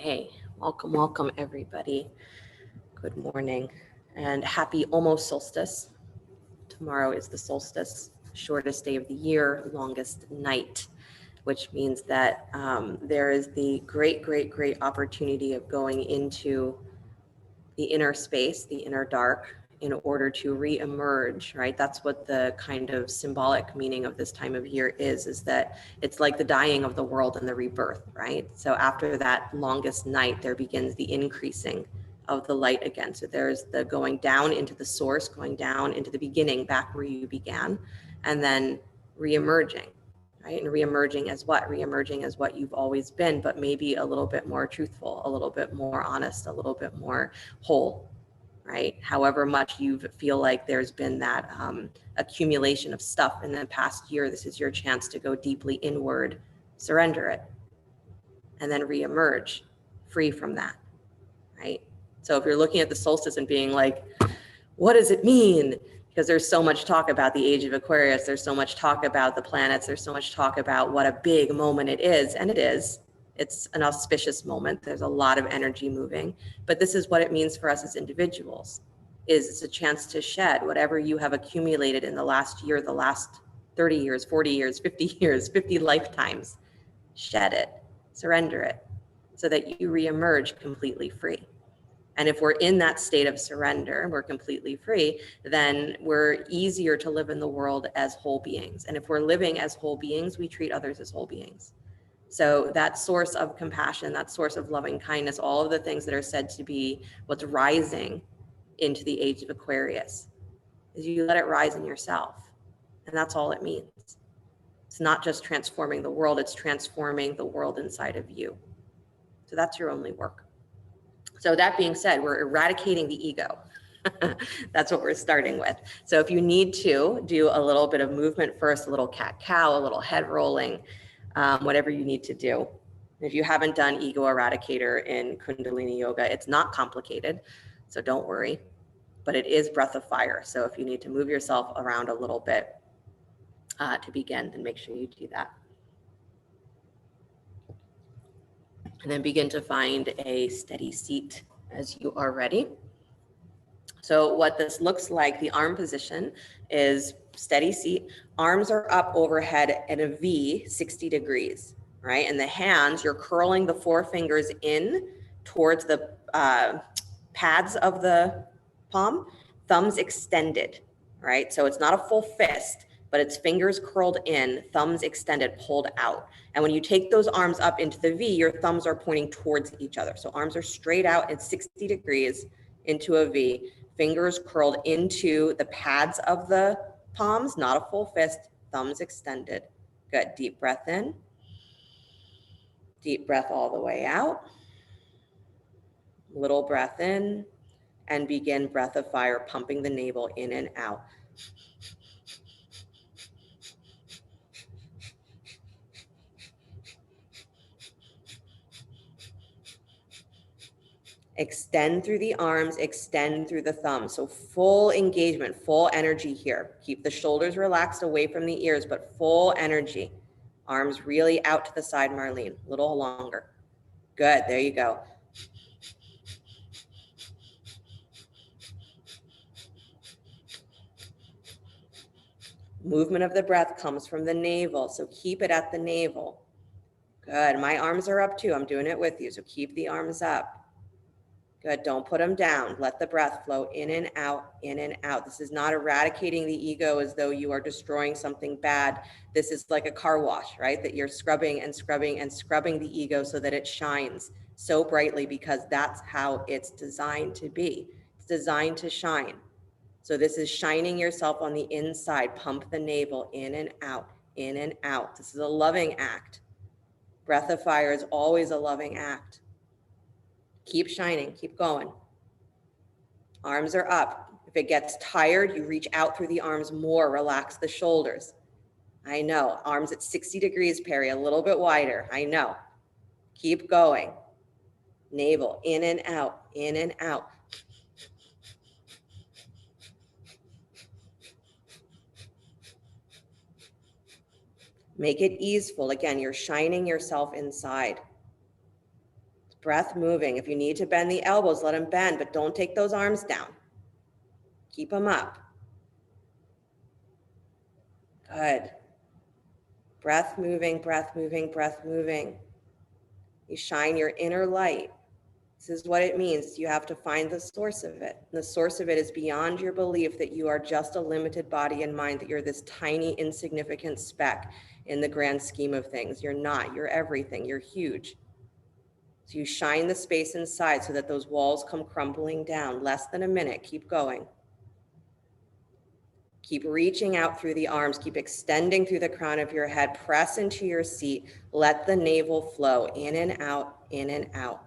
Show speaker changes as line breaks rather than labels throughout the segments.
Hey, welcome everybody. Good morning and happy almost solstice. Tomorrow is the solstice, shortest day of the year, longest night, which means that there is the great opportunity of going into the inner space, the inner dark, in order to re-emerge, right? That's what the kind of symbolic meaning of this time of year is that it's like the dying of the world and the rebirth, right? So after that longest night, there begins the increasing of the light again. So there's the going down into the source, going down into the beginning, back where you began, and then re-emerging, right? And re-emerging as what? Re-emerging as what you've always been, but maybe a little bit more truthful, a little bit more honest, a little bit more whole, right? However much you feel like there's been that accumulation of stuff in the past year, this is your chance to go deeply inward, surrender it, and then re-emerge free from that, right? So if you're looking at the solstice and being like, what does it mean? Because there's so much talk about the age of Aquarius, there's so much talk about the planets, there's so much talk about what a big moment it is, and it is. It's an auspicious moment. There's a lot of energy moving, but this is what it means for us as individuals, is it's a chance to shed whatever you have accumulated in the last year, the last 30 years, 40 years, 50 years, 50 lifetimes. Shed it, surrender it, so that you reemerge completely free. And if we're in that state of surrender, we're completely free, then we're easier to live in the world as whole beings. And if we're living as whole beings, we treat others as whole beings. So that source of compassion, that source of loving kindness, all of the things that are said to be what's rising into the age of Aquarius, is you let it rise in yourself. And that's all it means. It's not just transforming the world, it's transforming the world inside of you. So that's your only work. So that being said, we're eradicating the ego. That's what we're starting with. So if you need to do a little bit of movement first, a little cat-cow, a little head rolling, whatever you need to do. If you haven't done ego eradicator in Kundalini yoga, it's not complicated, so don't worry, but it is breath of fire. So if you need to move yourself around a little bit to begin, then make sure you do that. And then begin to find a steady seat as you are ready. So what this looks like, the arm position is steady seat. Arms are up overhead at a V, 60 degrees, right? And the hands, you're curling the forefingers in towards the pads of the palm, thumbs extended, right? So it's not a full fist, but it's fingers curled in, thumbs extended, pulled out. And when you take those arms up into the V, your thumbs are pointing towards each other. So arms are straight out at 60 degrees into a V, fingers curled into the pads of the palms, not a full fist, thumbs extended. Good, deep breath in. Deep breath all the way out. Little breath in, and begin breath of fire, pumping the navel in and out. Extend through the arms, extend through the thumbs. So full engagement, full energy here. Keep the shoulders relaxed away from the ears, but full energy. Arms really out to the side, Marlene, a little longer. Good, there you go. Movement of the breath comes from the navel, so keep it at the navel. Good, my arms are up too, I'm doing it with you, so keep the arms up. Good, don't put them down. Let the breath flow in and out, in and out. This is not eradicating the ego as though you are destroying something bad. This is like a car wash, right? That you're scrubbing and scrubbing and scrubbing the ego so that it shines so brightly, because that's how it's designed to be. It's designed to shine. So this is shining yourself on the inside. Pump the navel in and out, in and out. This is a loving act. Breath of fire is always a loving act. Keep shining, keep going. Arms are up. If it gets tired, you reach out through the arms more, relax the shoulders. I know, arms at 60 degrees, Perry, a little bit wider, I know. Keep going. Navel, in and out, in and out. Make it easeful. Again, you're shining yourself inside. Breath moving. If you need to bend the elbows, let them bend, but don't take those arms down. Keep them up. Good. Breath moving, breath moving, breath moving. You shine your inner light. This is what it means. You have to find the source of it. The source of it is beyond your belief that you are just a limited body and mind, that you're this tiny, insignificant speck in the grand scheme of things. You're not. You're everything. You're huge. So you shine the space inside so that those walls come crumbling down. Less than a minute. Keep going. Keep reaching out through the arms. Keep extending through the crown of your head. Press into your seat. Let the navel flow in and out, in and out.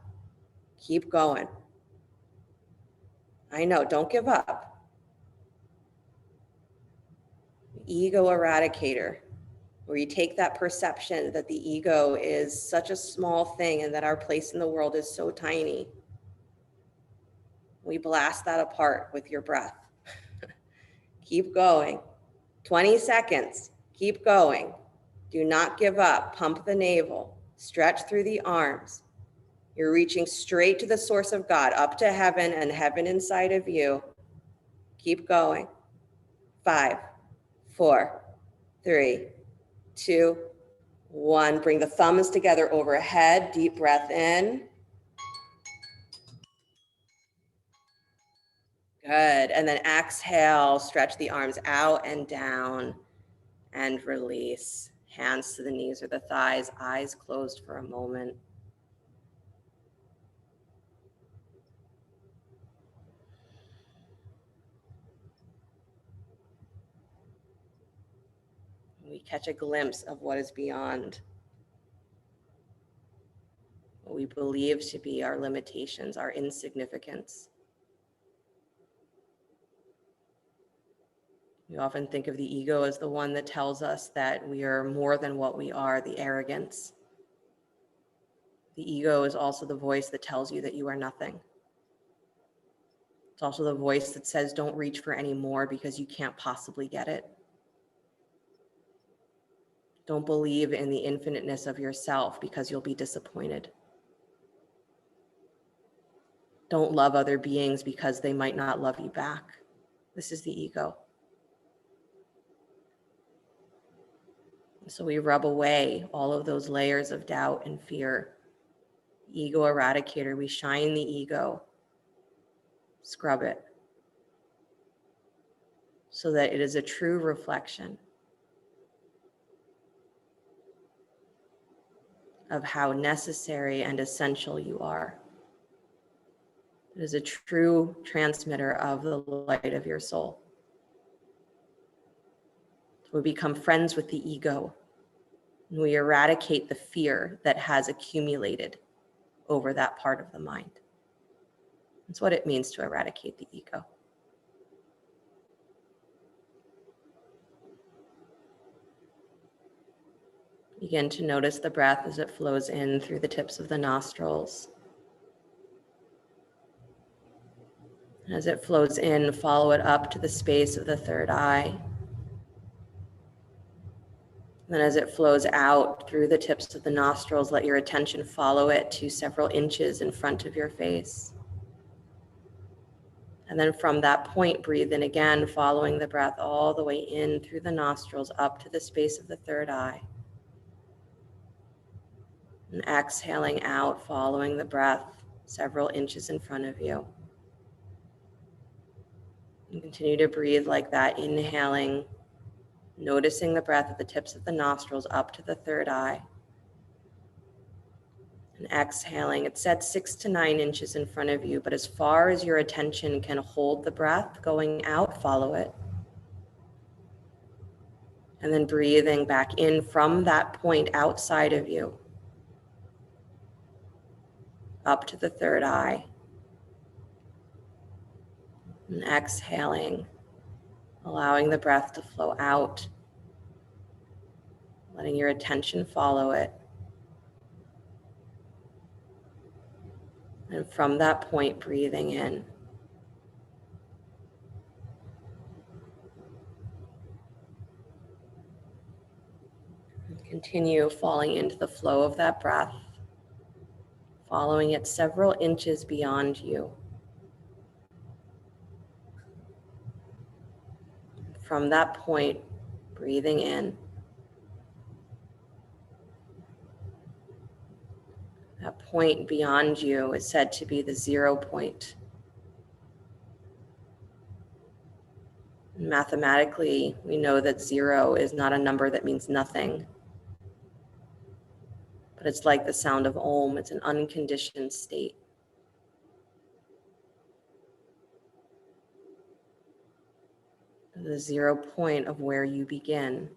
Keep going. I know, don't give up. Ego eradicator, where you take that perception that the ego is such a small thing and that our place in the world is so tiny. We blast that apart with your breath. Keep going. 20 seconds. Keep going. Do not give up. Pump the navel. Stretch through the arms. You're reaching straight to the source of God, up to heaven and heaven inside of you. Keep going. 5, 4, 3, 2, 1. Bring the thumbs together overhead. Deep breath in. Good. And then exhale, stretch the arms out and down and release. Hands to the knees or the thighs, eyes closed for a moment. We catch a glimpse of what is beyond what we believe to be our limitations, our insignificance. We often think of the ego as the one that tells us that we are more than what we are, the arrogance. The ego is also the voice that tells you that you are nothing. It's also the voice that says, don't reach for any more because you can't possibly get it. Don't believe in the infiniteness of yourself because you'll be disappointed. Don't love other beings because they might not love you back. This is the ego. So we rub away all of those layers of doubt and fear. Ego eradicator, we shine the ego, scrub it, so that it is a true reflection of how necessary and essential you are. It is a true transmitter of the light of your soul. We become friends with the ego, and we eradicate the fear that has accumulated over that part of the mind. That's what it means to eradicate the ego. Begin to notice the breath as it flows in through the tips of the nostrils. As it flows in, follow it up to the space of the third eye. Then as it flows out through the tips of the nostrils, let your attention follow it to several inches in front of your face. And then from that point, breathe in again, following the breath all the way in through the nostrils up to the space of the third eye. And exhaling out, following the breath several inches in front of you. And continue to breathe like that, inhaling, noticing the breath at the tips of the nostrils up to the third eye. And exhaling, it's at 6 to 9 inches in front of you, but as far as your attention can hold the breath going out, follow it. And then breathing back in from that point outside of you, up to the third eye. And exhaling, allowing the breath to flow out, letting your attention follow it. And from that point, breathing in. And continue falling into the flow of that breath, following it several inches beyond you. From that point, breathing in. That point beyond you is said to be the 0 point. Mathematically, we know that 0 is not a number that means nothing, but it's like the sound of Om. It's an unconditioned state. The 0 point of where you begin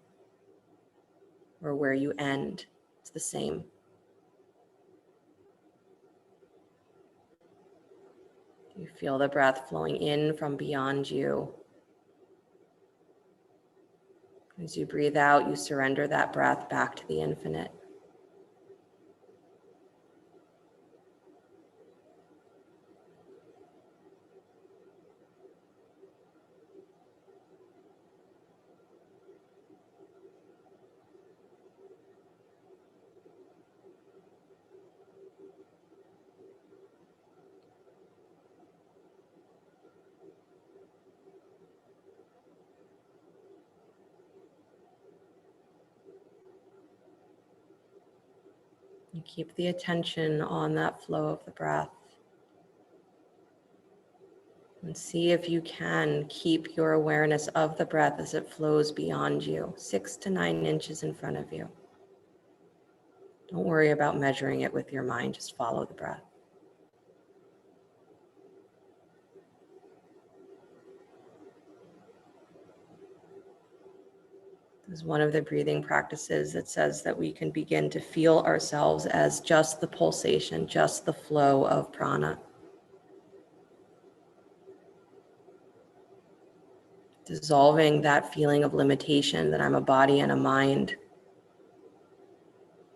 or where you end, it's the same. You feel the breath flowing in from beyond you. As you breathe out, you surrender that breath back to the infinite. You keep the attention on that flow of the breath. And see if you can keep your awareness of the breath as it flows beyond you, 6 to 9 inches in front of you. Don't worry about measuring it with your mind, just follow the breath. This is one of the breathing practices that says that we can begin to feel ourselves as just the pulsation, just the flow of prana. Dissolving that feeling of limitation that I'm a body and a mind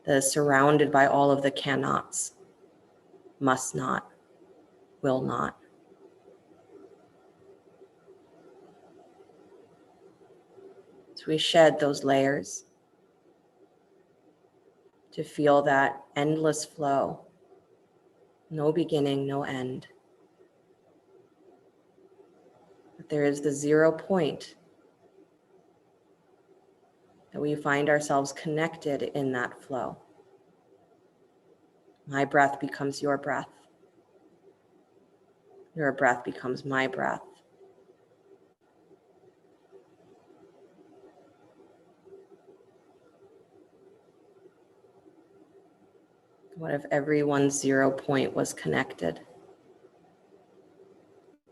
that is surrounded by all of the cannots, must not, will not. So we shed those layers to feel that endless flow, no beginning, no end. But there is the 0 point that we find ourselves connected in that flow. My breath becomes your breath. Your breath becomes my breath. What if everyone's 0 point was connected?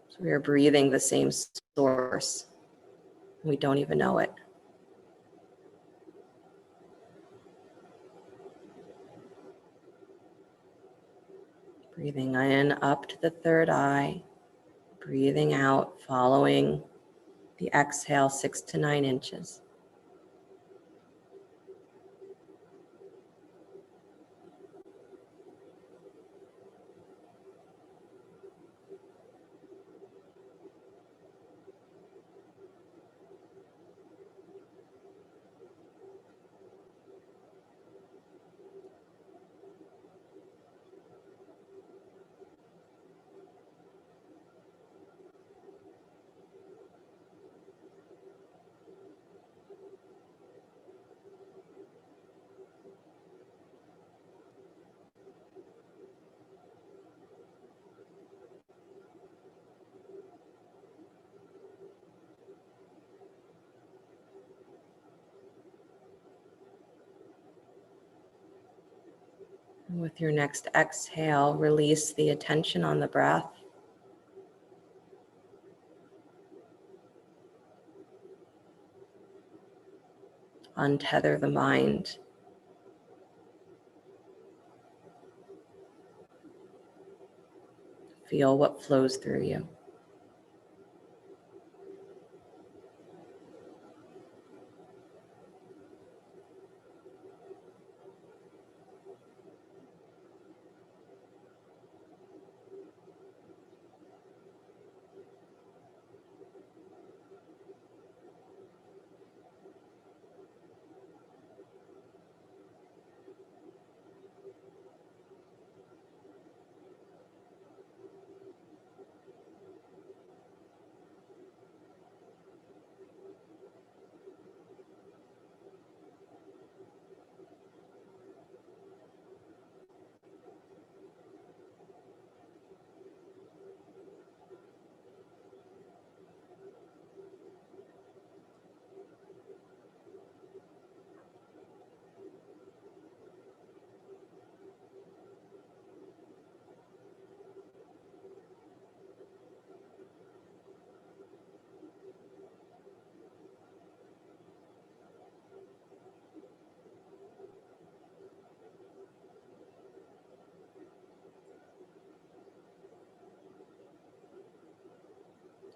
So we are breathing the same source. We don't even know it. Breathing in up to the third eye. Breathing out, following the exhale 6 to 9 inches. And with your next exhale, release the attention on the breath. Untether the mind. Feel what flows through you.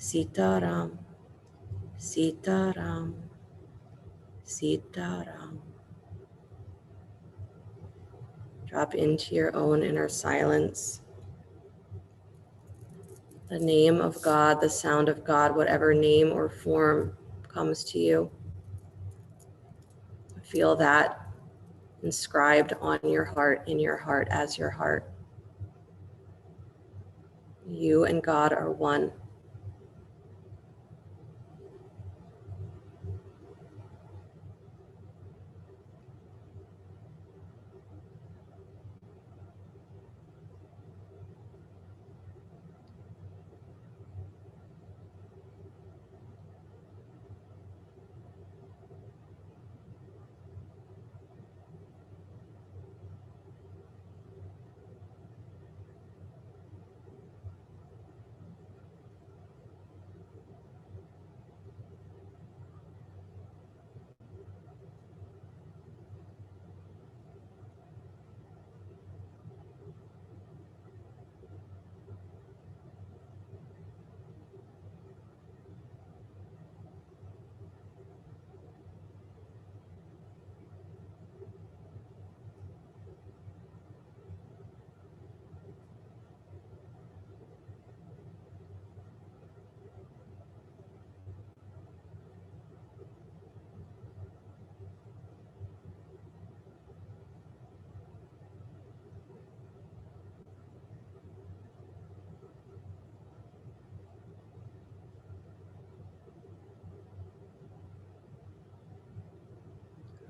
Sita-Ram, Sita-Ram, Sita-Ram. Drop into your own inner silence. The name of God, the sound of God, whatever name or form comes to you. Feel that inscribed on your heart, in your heart, as your heart. You and God are one.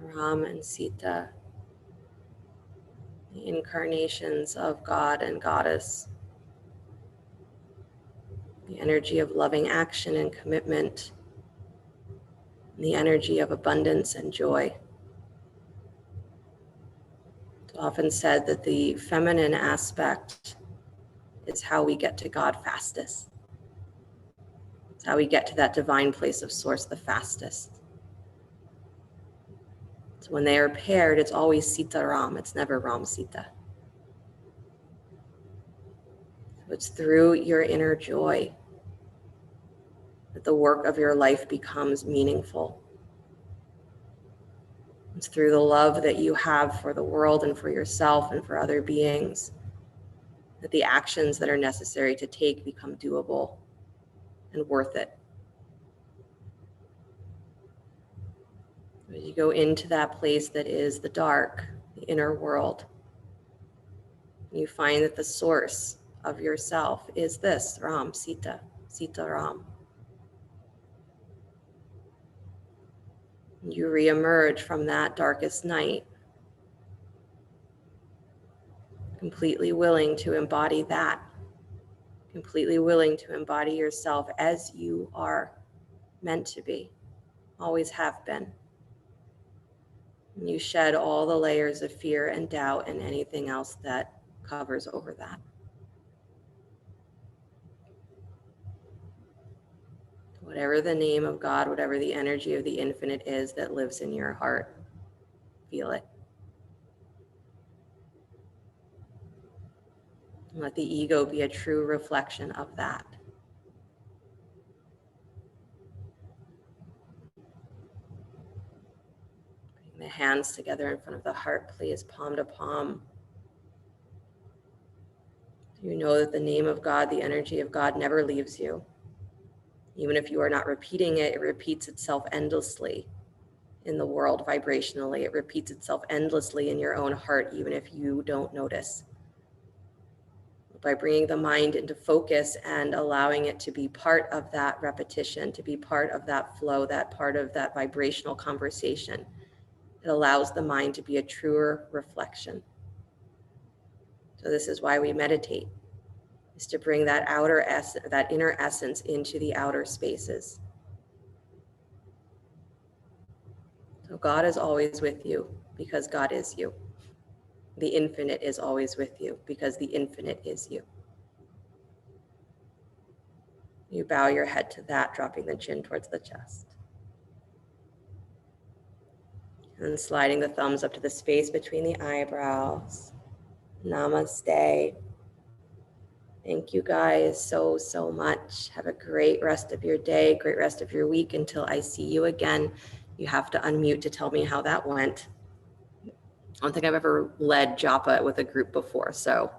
Ram and Sita, the incarnations of God and Goddess, the energy of loving action and commitment, and the energy of abundance and joy. It's often said that the feminine aspect is how we get to God fastest. It's how we get to that divine place of source the fastest. So when they are paired, it's always Sita-Ram. It's never Ram-Sita. So it's through your inner joy that the work of your life becomes meaningful. It's through the love that you have for the world and for yourself and for other beings that the actions that are necessary to take become doable and worth it. As you go into that place that is the dark, the inner world, you find that the source of yourself is this, Ram, Sita, Sita-Ram. You reemerge from that darkest night, completely willing to embody that, completely willing to embody yourself as you are meant to be, always have been. And you shed all the layers of fear and doubt and anything else that covers over that. Whatever the name of God, whatever the energy of the infinite is that lives in your heart, feel it. Let the ego be a true reflection of that. Bring the hands together in front of the heart, please, palm to palm. You know that the name of God, the energy of God never leaves you. Even if you are not repeating it, it repeats itself endlessly in the world vibrationally. It repeats itself endlessly in your own heart, even if you don't notice. By bringing the mind into focus and allowing it to be part of that repetition, to be part of that flow, that part of that vibrational conversation, it allows the mind to be a truer reflection. So this is why we meditate, is to bring that that inner essence into the outer spaces. So God is always with you because God is you. The infinite is always with you because the infinite is you. You bow your head to that, dropping the chin towards the chest. And sliding the thumbs up to the space between the eyebrows. Namaste. Thank you guys so much. Have a great rest of your day, great rest of your week until I see you again. You have to unmute to tell me how that went. I don't think I've ever led Japa with a group before, so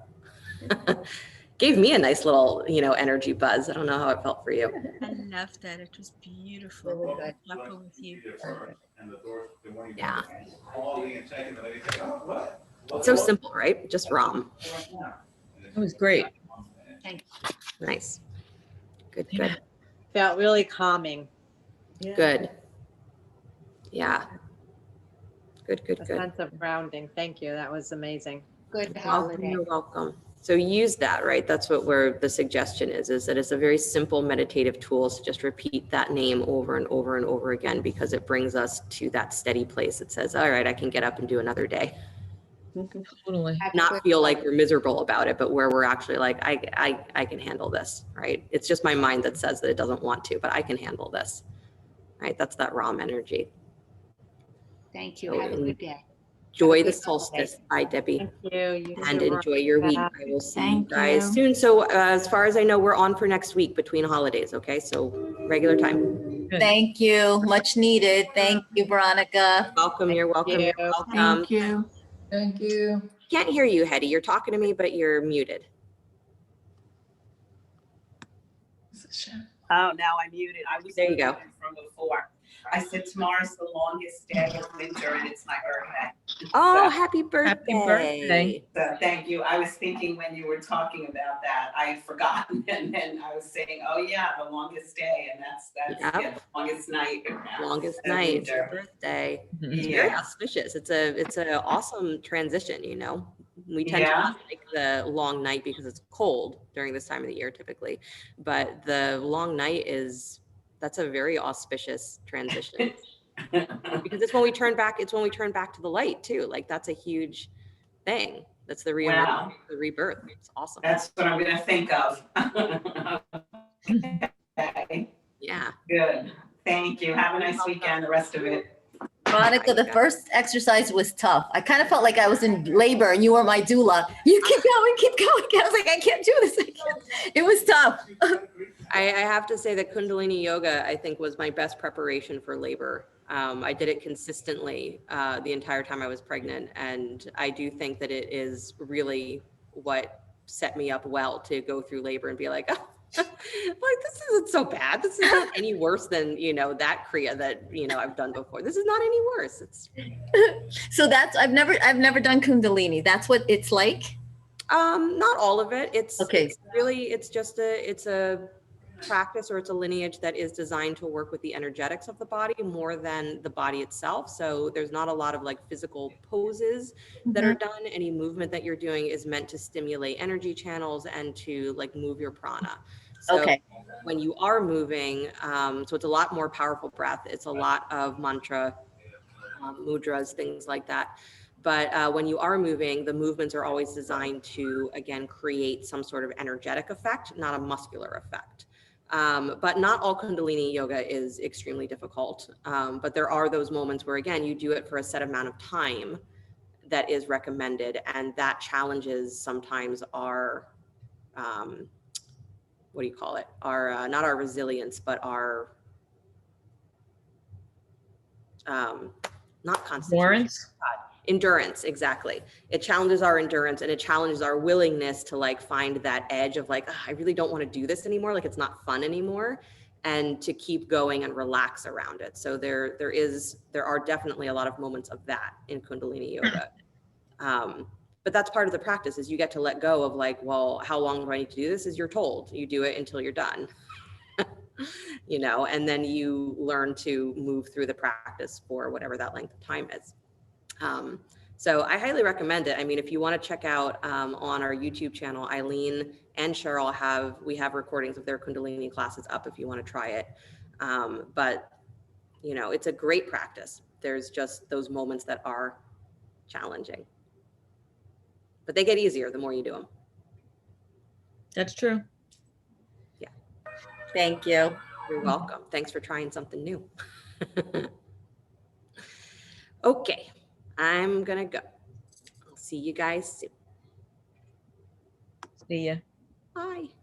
gave me a nice little, energy buzz. I don't know how it felt for you.
I loved that. It was beautiful. Japa with you.
Yeah. It's so simple, right? Just Ram.
It was great.
Nice. Good.
Felt really calming.
Yeah.
Good. Yeah. Good.
A sense of grounding. Thank you. That was amazing.
Good
Welcome,
holiday.
you're welcome. So use that, right? That's what the suggestion is that it's a very simple meditative tool. So just repeat that name over and over and over again, because it brings us to that steady place. It says, all right, I can get up and do another day.
Totally.
Have a
Not
good
feel like
holiday.
we're miserable about it, but where we're actually like, I can handle this, right? It's just my mind that says that it doesn't want to, but I can handle this, right? That's that Ram energy.
Thank you. Have a good day.
Enjoy
Have a
the
good holiday.
solstice. Bye, Debbie.
Thank you.
And enjoy your week.
Veronica.
I will see
Thank
you guys
you.
soon. So as far as I know, we're on for next week between holidays. Okay, so regular time.
Good.
Thank you. Much needed. Thank you, Veronica.
Welcome. You're welcome. You're
you.
welcome.
Thank you.
Thank you.
Can't hear you, Hetty. You're talking to me, but you're muted.
Oh, now I'm muted. I was
There you go.
muted from before. I said tomorrow's the longest day of winter and it's my birthday.
Oh, happy birthday.
Happy birthday.
So thank you. I was thinking when you were talking about that, I had forgotten, and then I was saying, oh yeah, the longest day, and that's
Yep.
yeah, the longest night.
Longest
of
night, it's your
winter.
birthday.
Mhm.
It's very
Yeah.
auspicious. It's an awesome transition, We tend to
Yeah.
not like the long night because it's cold during this time of the year typically, but the long night that's a very auspicious transition because it's when we turn back to the light too. Like that's a huge thing. That's the reemergence,
Wow.
the rebirth. It's awesome.
That's what I'm gonna think of. Okay.
Yeah.
Good. Thank you. Have a nice weekend, the rest of it.
Veronica, the first exercise was tough. I kind of felt like I was in labor and you were my doula. You keep going, keep going. I was like, I can't do this. It was tough.
I have to say that Kundalini yoga, I think, was my best preparation for labor. I did it consistently the entire time I was pregnant. And I do think that it is really what set me up well to go through labor and be like, oh, like, this isn't so bad. This is not any worse than, that Kriya that, I've done before. This is not any worse. It's
So I've never done Kundalini. That's what it's like.
not all of it. It's
Okay.
it's a practice, or it's a lineage that is designed to work with the energetics of the body more than the body itself. So there's not a lot of like physical poses that are done. Any movement that you're doing is meant to stimulate energy channels and to like move your prana. So
Okay.
when you are moving, so it's a lot more powerful breath. It's a lot of mantra, mudras, things like that. But when you are moving, the movements are always designed to, again, create some sort of energetic effect, not a muscular effect. But not all Kundalini yoga is extremely difficult. But there are those moments where, again, you do it for a set amount of time that is recommended. And that challenges sometimes our, what do you call it? Our, not our resilience, but our, not constitution. Endurance, exactly. It challenges our endurance, and it challenges our willingness to like find that edge of like, I really don't want to do this anymore. Like it's not fun anymore, and to keep going and relax around it. So there are definitely a lot of moments of that in Kundalini yoga. But that's part of the practice, is you get to let go of like, well, how long do I need to do this? Is you're told, you do it until you're done. And then you learn to move through the practice for whatever that length of time is. So I highly recommend it. I mean, if you want to check out on our YouTube channel, Eileen and Cheryl have recordings of their Kundalini classes up if you want to try it. But it's a great practice. There's just those moments that are challenging, but they get easier the more you do them.
That's true.
Thank you.
You're welcome. Thanks for trying something new. Okay, I'm gonna go. I'll see you guys soon.
See ya.
Hi.